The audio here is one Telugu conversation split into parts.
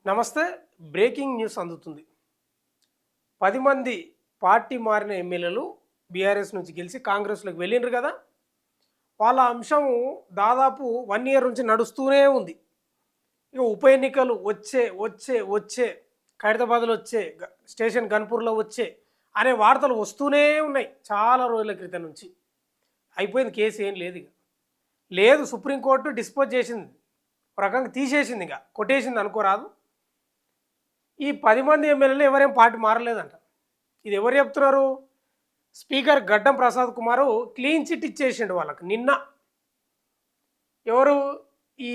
నమస్తే. బ్రేకింగ్ న్యూస్ అందుతుంది. 10 మంది పార్టీ మారిన ఎమ్మెల్యేలు బీఆర్ఎస్ నుంచి గెలిచి కాంగ్రెస్‌లోకి వెళ్ళిండ్రు కదా! వాళ్ళ అంశం దాదాపు 1 ఇయర్ నుంచి నడుస్తూనే ఉంది. ఇక ఉప ఎన్నికలు వచ్చే ఖైరతాబాద్‌లో వచ్చే, స్టేషన్ గన్పూర్‌లో వచ్చే అనే వార్తలు వస్తూనే ఉన్నాయి చాలా రోజుల క్రితం నుంచి. అయిపోయింది, కేసు ఏం లేదు ఇక. లేదు, సుప్రీంకోర్టు డిస్పోజ్ చేసింది. ఒక రకంగా తీసేసింది, ఇక కొట్టేసింది అనుకోరాదు. ఈ 10 మంది ఎమ్మెల్యేలు ఎవరేం పార్టీ మారలేదంట. ఇది ఎవరు చెప్తున్నారు? స్పీకర్ గడ్డం ప్రసాద్ కుమారు క్లీన్ చిట్ ఇచ్చేసిండు వాళ్ళకి నిన్న. ఎవరు? ఈ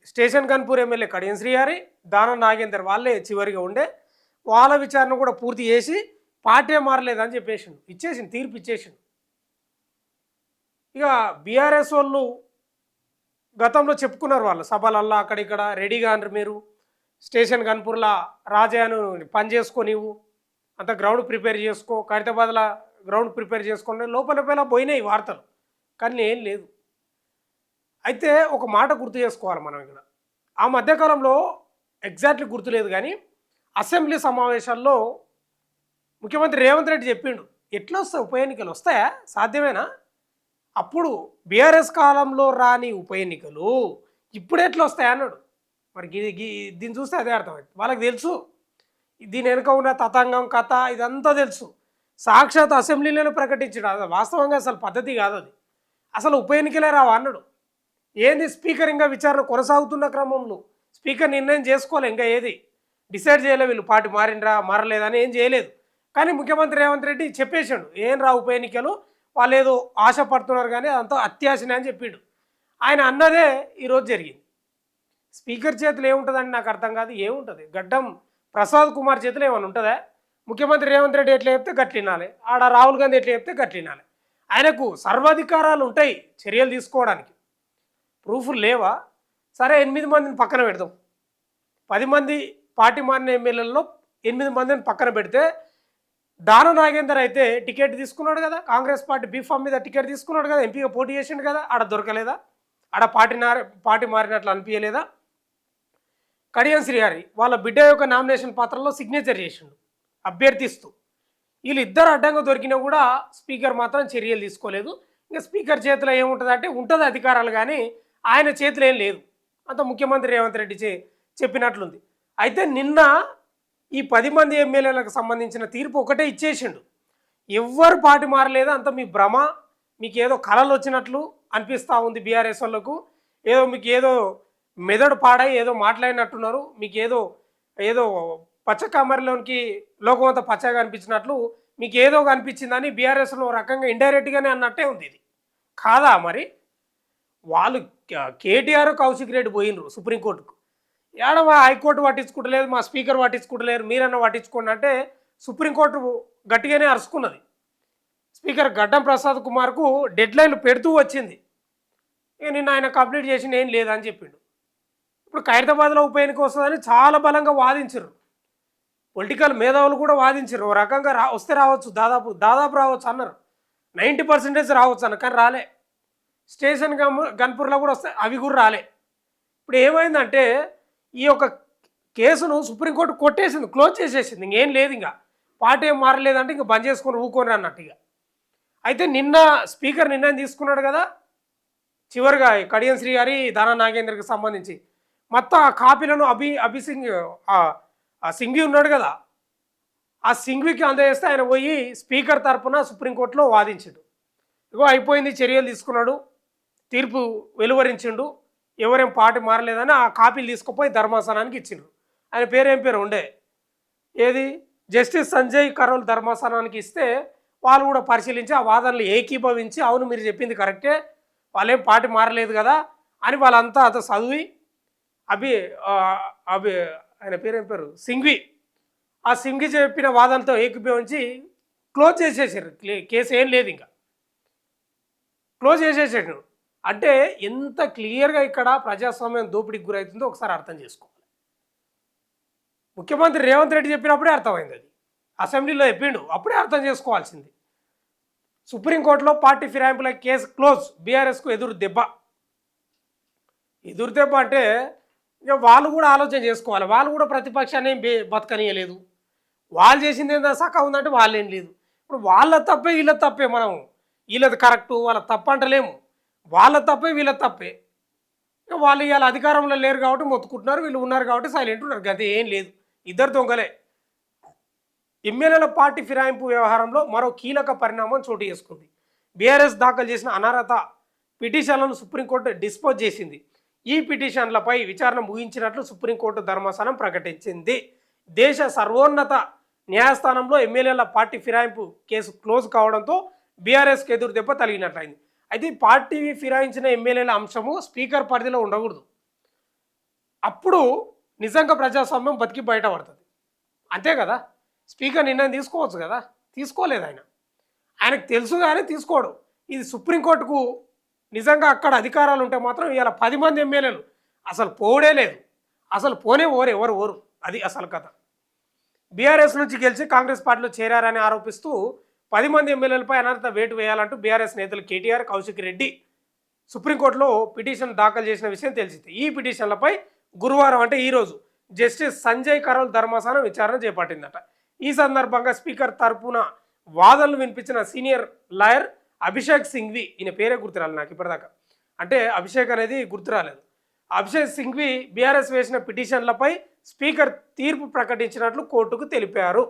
స్టేషన్ గన్పూర్ ఎమ్మెల్యే కడియం శ్రీహరి, దానం నాగేందర్ వాళ్ళే చివరిగా ఉండే. వాళ్ళ విచారణ కూడా పూర్తి చేసి పార్టీ మారలేదని చెప్పేసిండు, ఇచ్చేసిండు, తీర్పు ఇచ్చేసిండు. ఇక బీఆర్ఎస్ వాళ్ళు గతంలో చెప్పుకున్నారు, వాళ్ళ సభలల్లా అక్కడిక్కడ రెడీగా అన్నారు, మీరు స్టేషన్ గన్పూర్లా రాజాను పని చేసుకో, నీవు అంత గ్రౌండ్ ప్రిపేర్ చేసుకో, ఖైరతాబాద్లో గ్రౌండ్ ప్రిపేర్ చేసుకోండి, లోపల పోయినాయి వార్తలు, కానీ ఏం లేదు. అయితే ఒక మాట గుర్తు చేసుకోవాలి మనం ఇక్కడ. ఆ మధ్యకాలంలో ఎగ్జాక్ట్లీ గుర్తులేదు కానీ అసెంబ్లీ సమావేశాల్లో ముఖ్యమంత్రి రేవంత్ రెడ్డి చెప్పిండు, ఎట్లా వస్తాయి ఉప ఎన్నికలు, వస్తాయా, సాధ్యమేనా? అప్పుడు బీఆర్ఎస్ కాలంలో రాని ఉప ఎన్నికలు ఇప్పుడు ఎట్లా వస్తాయి అన్నాడు. మరి దీన్ని చూస్తే అదే అర్థమైంది. వాళ్ళకి తెలుసు దీని వెనుక ఉన్న తతంగం, కథ ఇదంతా తెలుసు. సాక్షాత్ అసెంబ్లీలోనే ప్రకటించాడు. అది వాస్తవంగా అసలు పద్ధతి కాదు అది. అసలు ఉప ఎన్నికలే రావా అన్నాడు. ఏంది స్పీకర్ ఇంకా విచారణ కొనసాగుతున్న క్రమంలో స్పీకర్ నిర్ణయం చేసుకోలే, ఇంకా ఏది డిసైడ్ చేయలే, వీళ్ళు పార్టీ మారిండ్రా మారలేదని ఏం చేయలేదు. కానీ ముఖ్యమంత్రి రేవంత్ రెడ్డి చెప్పేశాడు, ఏం రా ఉప ఎన్నికలు, వాళ్ళు ఏదో ఆశపడుతున్నారు కానీ అదంతా అత్యాశనే అని చెప్పిండు. ఆయన అన్నదే ఈరోజు జరిగింది. స్పీకర్ చేతులు ఏముంటుందని నాకు అర్థం కాదు. ఏముంటుంది? గడ్డం ప్రసాద్ కుమార్ చేతులు ఏమైనా ఉంటుందా? ముఖ్యమంత్రి రేవంత్ రెడ్డి ఎట్లా చెప్తే గట్లినాలి, ఆడ రాహుల్ గాంధీ ఎట్లా చెప్తే గట్లినాలి. ఆయనకు సర్వాధికారాలు ఉంటాయి చర్యలు తీసుకోవడానికి. ప్రూఫ్లు లేవా? సరే, 8 మందిని పక్కన పెడదాం. 10 మంది పార్టీ మారిన ఎమ్మెల్యేలలో 8 మందిని పక్కన పెడితే దాన నాగేందర్ అయితే టికెట్ తీసుకున్నాడు కదా, కాంగ్రెస్ పార్టీ బీఫామ్ మీద టికెట్ తీసుకున్నాడు కదా, ఎంపీగా పోటీ చేసిండు కదా, ఆడ దొరకలేదా? ఆడ పార్టీ మారినట్లు అనిపించలేదా? కడియం శ్రీహరి వాళ్ళ బిడ్డ యొక్క నామినేషన్ పత్రంలో సిగ్నేచర్ చేసిండు అభ్యర్థిస్తూ. వీళ్ళిద్దరు అడ్డంగా దొరికినా కూడా స్పీకర్ మాత్రం చర్యలు తీసుకోలేదు. ఇంకా స్పీకర్ చేతిలో ఏముంటుంది అంటే ఉంటుంది అధికారాలు, కానీ ఆయన చేతిలో ఏం లేదు. అంత ముఖ్యమంత్రి రేవంత్ రెడ్డి చెప్పినట్లుంది. అయితే నిన్న ఈ 10 మంది ఎమ్మెల్యేలకు సంబంధించిన తీర్పు ఒకటే ఇచ్చేసిండు. ఎవ్వరు పార్టీ మారలేదు, అంత మీ భ్రమ, మీకు ఏదో కళలు వచ్చినట్లు అనిపిస్తూ ఉంది బీఆర్ఎస్ వాళ్ళకు, ఏదో మీకు ఏదో మెదడు పాడై ఏదో మాట్లాడినట్టున్నారు, మీకు ఏదో పచ్చ కామరిలోనికి లోకం అంతా పచ్చగా అనిపించినట్లు మీకు ఏదో అనిపించిందని బీఆర్ఎస్లో రకంగా ఇండైరెక్ట్గానే అన్నట్టే ఉంది. ఇది కాదా? మరి వాళ్ళు కేటీఆర్ కౌశిక్ రెడ్డి పోయినరు సుప్రీంకోర్టుకు, ఏడ మా హైకోర్టు పట్టించుకుంటలేదు, మా స్పీకర్ పట్టించుకుంటలేరు, మీరన్నా పట్టించుకోండి అంటే సుప్రీంకోర్టు గట్టిగానే అరుచుకున్నది. స్పీకర్ గడ్డం ప్రసాద్ కుమార్కు డెడ్ లైన్లు పెడుతూ వచ్చింది. ఇక నిన్న ఆయన కంప్లీట్ చేసిన ఏం లేదని చెప్పిండు. ఇప్పుడు ఖైరతాబాద్లో ఉప ఎన్నిక వస్తుందని చాలా బలంగా వాదించరు, పొలిటికల్ మేధావులు కూడా వాదించరు. ఓ రకంగా వస్తే రావచ్చు, దాదాపు రావచ్చు అన్నారు, 90% రావచ్చు అన్న, కానీ రాలే. స్టేషన్ గన్పూర్లో కూడా వస్తే అవి కూడా రాలే. ఇప్పుడు ఏమైందంటే ఈ యొక్క కేసును సుప్రీంకోర్టు కొట్టేసింది, క్లోజ్ చేసేసింది, ఇంకేం లేదు, ఇంకా పార్టీ ఏం మారలేదంటే ఇంకా బంద్ చేసుకొని ఊకొని అన్నట్టుగా. అయితే నిన్న స్పీకర్ నిర్ణయం తీసుకున్నాడు కదా, చివరిగా కడియం శ్రీహరి, దానా నాగేందర్కి సంబంధించి మొత్తం ఆ కాపీలను సింఘ్వి ఉన్నాడు కదా, ఆ సింఘ్వికి అందజేస్తే ఆయన పోయి స్పీకర్ తరఫున సుప్రీంకోర్టులో వాదించాడు. ఇగో అయిపోయింది, చర్యలు తీసుకున్నాడు, తీర్పు వెలువరించిండు, ఎవరేం పార్టీ మారలేదని ఆ కాపీలు తీసుకుపోయి ధర్మాసనానికి ఇచ్చిండ్రు. ఆయన పేరేం పేరు ఉండే, ఏది జస్టిస్ సంజయ్ కరోల్ ధర్మాసనానికి ఇస్తే వాళ్ళు కూడా పరిశీలించి ఆ వాదనలు ఏకీభవించి, అవును మీరు చెప్పింది కరెక్టే, వాళ్ళేం పార్టీ మారలేదు కదా అని వాళ్ళంతా అంత చదివి ఆయన పేరేం పేరు సింఘ్వి, ఆ సింఘ్వి చెప్పిన వాదనతో ఏకీభవించి క్లోజ్ చేసేసారు. కేసు ఏం లేదు, ఇంకా క్లోజ్ చేసేసాడు. అంటే ఎంత క్లియర్గా ఇక్కడ ప్రజాస్వామ్యం దోపిడీకి గురవుతుందో ఒకసారి అర్థం చేసుకోవాలి. ముఖ్యమంత్రి రేవంత్ రెడ్డి చెప్పినప్పుడే అర్థమైంది, అది అసెంబ్లీలో చెప్పిండు, అప్పుడే అర్థం చేసుకోవాల్సింది. సుప్రీంకోర్టులో పార్టీ ఫిరాయింపుల కేసు క్లోజ్, బీఆర్ఎస్కు ఎదురు దెబ్బ అంటే ఇక వాళ్ళు కూడా ఆలోచన చేసుకోవాలి. వాళ్ళు కూడా ప్రతిపక్షాన్ని ఏం బతకనీయలేదు. వాళ్ళు చేసింది ఏందో సకా ఉందంటే వాళ్ళేం లేదు. ఇప్పుడు వాళ్ళ తప్పే వీళ్ళ తప్పే. మనం వీళ్ళది కరెక్టు వాళ్ళ తప్పు అంటలేము. వాళ్ళ తప్పే వీళ్ళ తప్పే. ఇక వాళ్ళు ఇవాళ అధికారంలో లేరు కాబట్టి మొత్తుకుంటున్నారు. వీళ్ళు ఉన్నారు కాబట్టి సైలెంట్ ఉన్నారు. గంతే, ఏం లేదు. ఇద్దరు దొంగలే. ఎమ్మెల్యేల పార్టీ ఫిరాయింపు వ్యవహారంలో మరో కీలక పరిణామం చోటు చేసుకుంది. బీఆర్ఎస్ దాఖలు చేసిన అనర్హత పిటిషన్లను సుప్రీంకోర్టు డిస్పోజ్ చేసింది. ఈ పిటిషన్లపై విచారణ ముగించినట్లు సుప్రీంకోర్టు ధర్మాసనం ప్రకటించింది. దేశ సర్వోన్నత న్యాయస్థానంలో ఎమ్మెల్యేల పార్టీ ఫిరాయింపు కేసు క్లోజ్ కావడంతో బీఆర్ఎస్కి ఎదురు దెబ్బ తగిలినట్లయింది. అయితే పార్టీ ఫిరాయించిన ఎమ్మెల్యేల అంశము స్పీకర్ పరిధిలో ఉండకూడదు. అప్పుడు నిజంగా ప్రజాస్వామ్యం బతికి బయటపడుతుంది. అంతే కదా. స్పీకర్ నిర్ణయం తీసుకోవచ్చు కదా, తీసుకోలేదు ఆయన. ఆయనకు తెలుసు కానీ తీసుకోడు. ఇది సుప్రీంకోర్టుకు నిజంగా అక్కడ అధికారాలు ఉంటే మాత్రం ఇలా 10 మంది ఎమ్మెల్యేలు అసలు పోడే లేదు. అసలు పోనే ఎవరు ఓరు. అది అసలు కథ. బీఆర్ఎస్ నుంచి గెలిచి కాంగ్రెస్ పార్టీలో చేరారని ఆరోపిస్తూ 10 మంది ఎమ్మెల్యేలపై అనర్హత వేటు వేయాలంటూ బీఆర్ఎస్ నేతలు కేటీఆర్, కౌశిక్ రెడ్డి సుప్రీంకోర్టులో పిటిషన్ దాఖలు చేసిన విషయం తెలిసింది. ఈ పిటిషన్లపై గురువారం అంటే ఈరోజు జస్టిస్ సంజయ్ కరోల్ ధర్మాసనం విచారణ చేపట్టిందట. ఈ సందర్భంగా స్పీకర్ తరపున వాదనలు వినిపించిన సీనియర్ లాయర్ అభిషేక్ సింఘ్వి, ఈయన పేరే గుర్తురాలి నాకు ఇప్పటిదాకా, అంటే అభిషేక్ అనేది గుర్తురాలేదు. అభిషేక్ సింఘ్వి బీఆర్ఎస్ వేసిన పిటిషన్లపై స్పీకర్ తీర్పు ప్రకటించినట్లు కోర్టుకు తెలిపారు.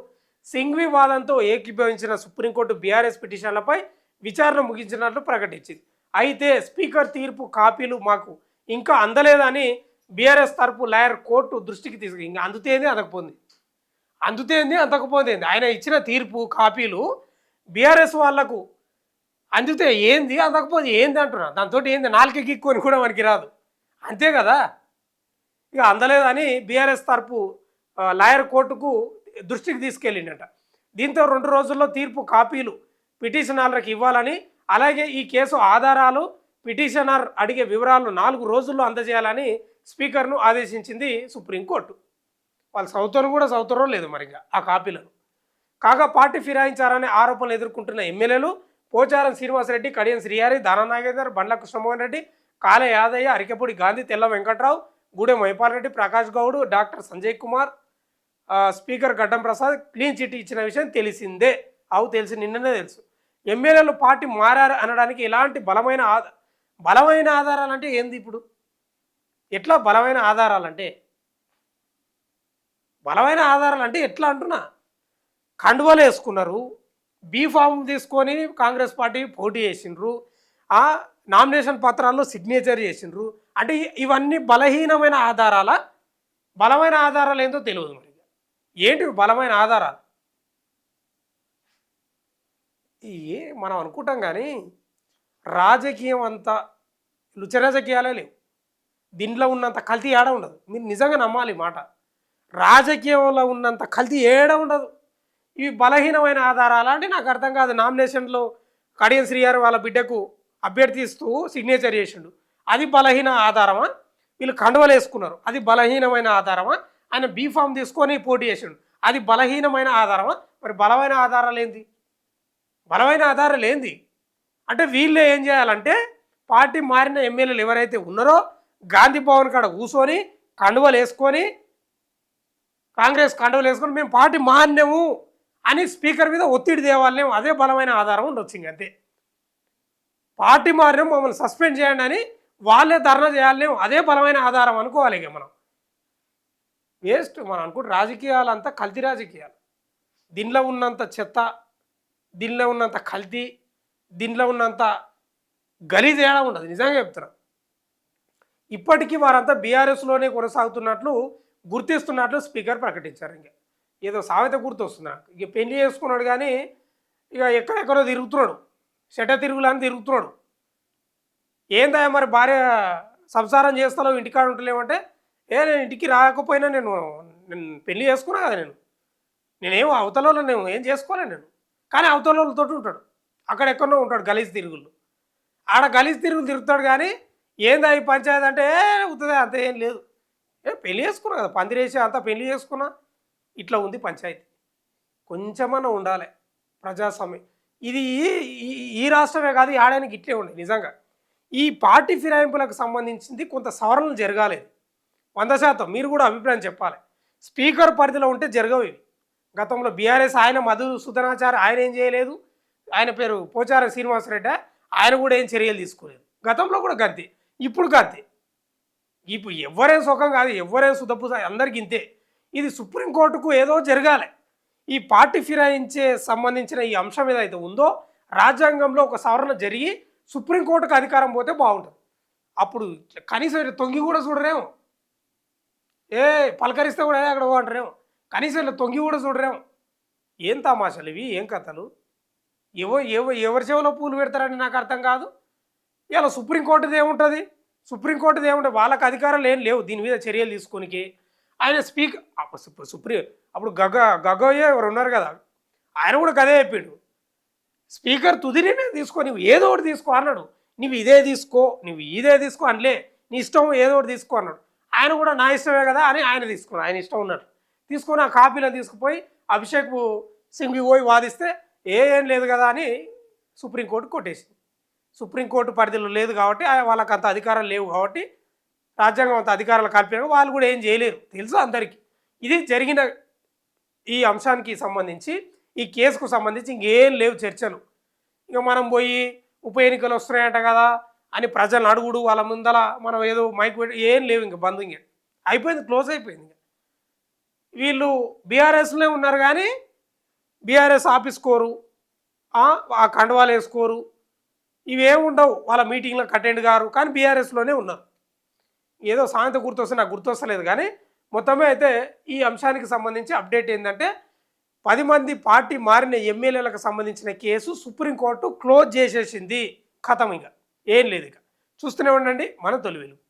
సింఘ్వి వాదంతో ఏకీభవించిన సుప్రీంకోర్టు బీఆర్ఎస్ పిటిషన్లపై విచారణ ముగించినట్లు ప్రకటించింది. అయితే స్పీకర్ తీర్పు కాపీలు మాకు ఇంకా అందలేదని బీఆర్ఎస్ తరపు లాయర్ కోర్టు దృష్టికి తీసుకు ఇంకా అందుతేంది అందకపోయింది. ఆయన ఇచ్చిన తీర్పు కాపీలు బీఆర్ఎస్ వాళ్లకు అందితే ఏంది, అందకపోతే ఏంది అంటున్నా. దాంతో ఏంది నాలుగు గిక్కొని కూడా మనకి రాదు. అంతే కదా. ఇక అందలేదని బీఆర్ఎస్ తరపు లాయర్ కోర్టుకు దృష్టికి తీసుకెళ్ళిండట. దీంతో 2 రోజుల్లో తీర్పు కాపీలు పిటిషనర్లకు ఇవ్వాలని, అలాగే ఈ కేసు ఆధారాలు పిటిషనర్ అడిగే వివరాలు 4 రోజుల్లో అందజేయాలని స్పీకర్ను ఆదేశించింది సుప్రీంకోర్టు. వాళ్ళు చదువుతారో లేదు మరిగా ఆ కాపీలను. కాగా పార్టీ ఫిరాయించారనే ఆరోపణలు ఎదుర్కొంటున్న ఎమ్మెల్యేలు పోచారం శ్రీనివాసరెడ్డి, కడియం శ్రీహరి, దానం నాగేందర్, బండ్ల కృష్ణమోహన్ రెడ్డి, కాళ యాదయ్య, అరికెపూడి గాంధీ, తెల్ల వెంకట్రావు, గూడెం మైపాల్ రెడ్డి, ప్రకాష్ గౌడ్, డాక్టర్ సంజయ్ కుమార్, స్పీకర్ గడ్డం ప్రసాద్ క్లీన్ చిట్ ఇచ్చిన విషయం తెలిసిందే. నిన్ననే తెలుసు. ఎమ్మెల్యేలు పార్టీ మారారు అనడానికి ఎలాంటి బలమైన ఆధారాలంటే ఏంది? ఇప్పుడు ఎట్లా బలమైన ఆధారాలంటే ఎట్లా అంటున్నా, కండువలు వేసుకున్నారు, బీఫామ్ తీసుకొని కాంగ్రెస్ పార్టీ పోటీ చేసిండ్రు, ఆ నామినేషన్ పత్రాల్లో సిగ్నేచర్ చేసిండ్రు. అంటే ఇవన్నీ బలమైన ఆధారాలు ఏందో తెలియదు. మరి ఏంటి బలమైన ఆధారాలు? మనం అనుకుంటాం కానీ రాజకీయం అంతా లుచ రాజకీయాలే లేవు. దీంట్లో ఉన్నంత కల్తీ ఏడ ఉండదు. మీరు నిజంగా నమ్మాలి మాట. రాజకీయంలో ఉన్నంత కల్తీ ఏడ ఉండదు. ఇవి బలహీనమైన ఆధారాలు అంటే నాకు అర్థం కాదు. నామినేషన్లో కడియం శ్రీహరి వాళ్ళ బిడ్డకు అభ్యర్థిస్తూ సిగ్నేచర్ చేసిండు, అది బలహీన ఆధారమా? వీళ్ళు కండువలు వేసుకున్నారు, అది బలహీనమైన ఆధారమా? ఆయన బీఫామ్ తీసుకొని పోటీ చేసిండు, అది బలహీనమైన ఆధారమా? మరి బలమైన ఆధారాలు ఏంది అంటే వీళ్ళే ఏం చేయాలంటే పార్టీ మారిన ఎమ్మెల్యేలు ఎవరైతే ఉన్నారో గాంధీ భవన్ కాడ కూర్చొని కాంగ్రెస్ కండువలు వేసుకొని మేము పార్టీ మారినాము అని స్పీకర్ మీద ఒత్తిడి తేవాలేము. అదే బలమైన ఆధారం ఉండొచ్చు. ఇంకంతే. పార్టీ మారినాం, మమ్మల్ని సస్పెండ్ చేయండి అని వాళ్ళే ధర్నా చేయాలేము. అదే బలమైన ఆధారం అనుకోవాలి. ఇక మనం వేస్ట్. మనం అనుకుంటే రాజకీయాలు అంతా కల్తీ రాజకీయాలు. దీనిలో ఉన్నంత చెత్త, దీనిలో ఉన్నంత కల్తీ, దీనిలో ఉన్నంత గలీజ్ ఏడా ఉండదు. నిజంగా చెప్తున్నా. ఇప్పటికీ వారంతా బీఆర్ఎస్లోనే కొనసాగుతున్నట్లు గుర్తిస్తున్నట్లు స్పీకర్ ప్రకటించారు. ఇంకా ఏదో సామెత గుర్తొస్తుంది నాకు. ఇక పెళ్లి చేసుకున్నాడు కానీ ఇక ఎక్కడెక్కడో తిరుగుతున్నాడు, తిరుగులని తిరుగుతున్నాడు. ఏందా మరి భార్య సంసారం చేస్తాలో ఇంటికాడ ఉంటలేమంటే, నేను ఇంటికి రాకపోయినా నేను పెళ్లి చేసుకున్నా కదా, నేనేం అవతలలో నేను ఏం చేసుకోలేను కానీ అవతలతో ఉంటాడు, అక్కడెక్కడో ఉంటాడు గలీజ్ తిరుగులు. ఆడ గలీజ్ తిరుగుతాడు కానీ ఏందా ఈ పంచాయతీ అంటే అవుతుంది అంత ఏం లేదు. పెళ్లి చేసుకున్నా కదా, పందిరేసి అంతా పెళ్లి చేసుకున్నా, ఇట్లా ఉంది పంచాయతీ. కొంచెమన్నా ఉండాలి ప్రజాస్వామ్యం. ఇది ఈ రాష్ట్రమే కాదు, ఆడడానికి ఇట్లే ఉండే. నిజంగా ఈ పార్టీ ఫిరాయింపులకు సంబంధించింది కొంత సవరణలు జరగాలి. 100% మీరు కూడా అభిప్రాయం చెప్పాలి. స్పీకర్ పరిధిలో ఉంటే జరగవు ఇవి. గతంలో బీఆర్ఎస్ ఆయన మధుసూదనాచారి ఆయన ఏం చేయలేదు. ఆయన పేరు పోచారం శ్రీనివాసరెడ్డి ఆయన కూడా ఏం చర్యలు తీసుకోలేదు. గతంలో కూడా గంతే, ఇప్పుడు గంతే. ఇప్పుడు ఎవరేం సుఖం కాదు, ఎవరేం సుధపు అందరికి ఇంతే. ఇది సుప్రీంకోర్టుకు ఏదో జరగాలి. ఈ పార్టీ ఫిరాయించే సంబంధించిన ఈ అంశం ఏదైతే ఉందో రాజ్యాంగంలో ఒక సవరణ జరిగి సుప్రీంకోర్టుకు అధికారం పోతే బాగుంటుంది. అప్పుడు కనీసం తొంగి కూడా చూడరేమో, ఏ పలకరిస్తే కూడా అక్కడ అంటారేమో, కనీసం ఇలా తొంగి కూడా చూడరేమో. ఏం తమాషాలు ఇవి, ఏం కథలు? ఎవరి చెవులో పూలు పెడతారని నాకు అర్థం కాదు. ఇలా సుప్రీంకోర్టుది ఏముంటుంది, సుప్రీంకోర్టుది ఏముంటుంది, వాళ్ళకి అధికారాలు ఏం లేవు దీని మీద చర్యలు తీసుకోనికి. ఆయన స్పీకర్ అప్పుడు గగోయే ఎవరు ఉన్నారు కదా, ఆయన కూడా గదే చెప్పిండు. స్పీకర్ తుదిని తీసుకో, నువ్వు ఏదో ఒకటి తీసుకో అన్నాడు. నువ్వు ఇదే తీసుకో అనలే, నీ ఇష్టం ఏదో ఒకటి తీసుకో అన్నాడు. ఆయన కూడా నా ఇష్టమే కదా అని ఆయన తీసుకున్నాడు, ఆయన ఇష్టం ఉన్నట్టు తీసుకొని ఆ కాపీలను తీసుకుపోయి అభిషేక్ సింఘ్వి పోయి వాదిస్తే ఏం లేదు కదా అని సుప్రీంకోర్టు కొట్టేసింది. సుప్రీంకోర్టు పరిధిలో లేదు కాబట్టి వాళ్ళకి అంత అధికారాలు లేవు కాబట్టి రాజ్యాంగం అంత అధికారాలు కల్పిన వాళ్ళు కూడా ఏం చేయలేరు, తెలుసు అందరికీ. ఇది జరిగిన ఈ అంశానికి సంబంధించి, ఈ కేసుకు సంబంధించి ఇంకేం లేవు చర్చలు. ఇక మనం పోయి ఉప ఎన్నికలు వస్తున్నాయంట కదా అని ప్రజలను అడుగుడు, వాళ్ళ ముందల మనం ఏదో మైక్ పెట్టి ఏం లేవు, ఇంక బంద్, ఇంక అయిపోయింది, క్లోజ్ అయిపోయింది. వీళ్ళు బీఆర్ఎస్లో ఉన్నారు కానీ బీఆర్ఎస్ ఆఫీస్ కోరు, ఆ కండువాలు వేసుకోరు, ఇవేమి ఉండవు, వాళ్ళ మీటింగ్లకు అటెండ్ కారు, కానీ బీఆర్ఎస్లోనే ఉన్నారు. ఏదో సాయంత్రం గుర్తొస్తే నాకు గుర్తొస్తలేదు కానీ మొత్తమే అయితే ఈ అంశానికి సంబంధించి అప్డేట్ ఏంటంటే 10 మంది పార్టీ మారిన ఎమ్మెల్యేలకు సంబంధించిన కేసు సుప్రీంకోర్టు క్లోజ్ చేసేసింది. ఖతం, ఇక ఏం లేదు. ఇక చూస్తూనే ఉండండి మన తొలి వెలుగు.